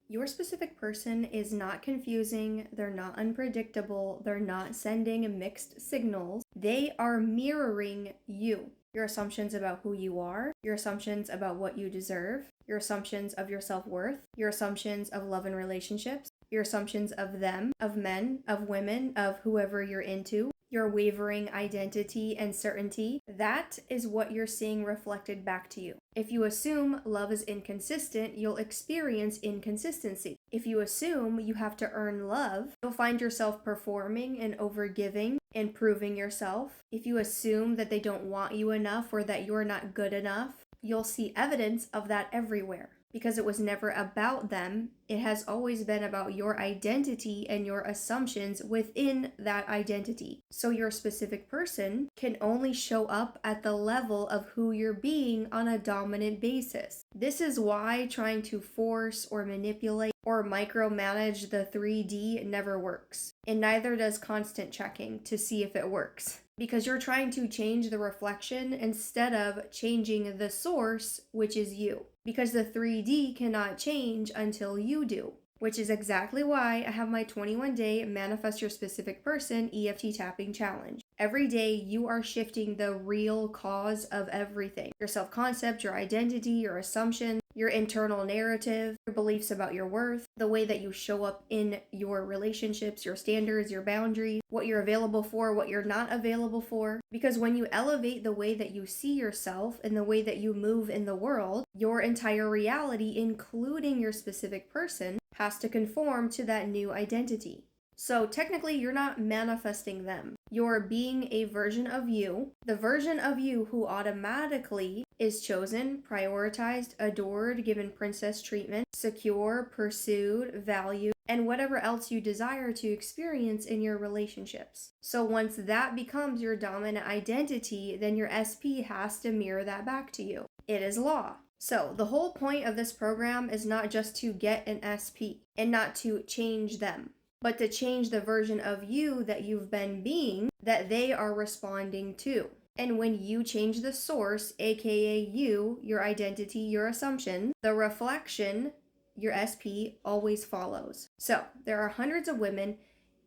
Your specific person is not confusing, they're not unpredictable, they're not sending mixed signals. They are mirroring you. Your assumptions about who you are, your assumptions about what you deserve, your assumptions of your self-worth, your assumptions of love and relationships, your assumptions of them, of men, of women, of whoever you're into, your wavering identity and certainty. That is what you're seeing reflected back to you. If you assume love is inconsistent, you'll experience inconsistency. If you assume you have to earn love, you'll find yourself performing and overgiving and proving yourself. If you assume that they don't want you enough or that you're not good enough, you'll see evidence of that everywhere. Because it was never about them, it has always been about your identity and your assumptions within that identity. So your specific person can only show up at the level of who you're being on a dominant basis. This is why trying to force or manipulate or micromanage the 3D never works. And neither does constant checking to see if it works. Because you're trying to change the reflection instead of changing the source, which is you. Because the 3D cannot change until you do. Which is exactly why I have my 21-day Manifest Your Specific Person EFT tapping challenge. Every day you are shifting the real cause of everything. Your self-concept, your identity, your assumptions, your internal narrative, your beliefs about your worth, the way that you show up in your relationships, your standards, your boundaries, what you're available for, what you're not available for. Because when you elevate the way that you see yourself and the way that you move in the world, your entire reality, including your specific person, has to conform to that new identity. So technically, you're not manifesting them. You're being a version of you, the version of you who automatically is chosen, prioritized, adored, given princess treatment, secure, pursued, valued, and whatever else you desire to experience in your relationships. So once that becomes your dominant identity, then your SP has to mirror that back to you. It is law. So the whole point of this program is not just to get an SP and not to change them, but to change the version of you that you've been being that they are responding to. And when you change the source, aka you, your identity, your assumption, the reflection, your SP, always follows. So there are hundreds of women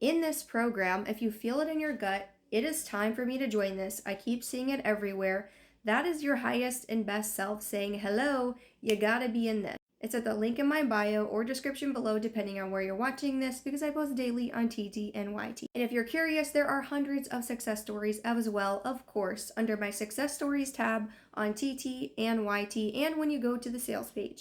in this program. If you feel it in your gut, it is time for me to join this. I keep seeing it everywhere. That is your highest and best self saying, hello, you gotta be in this. It's at the link in my bio or description below, depending on where you're watching this, because I post daily on TT and YT. And if you're curious, there are hundreds of success stories as well, of course, under my success stories tab on TT and YT, and when you go to the sales page.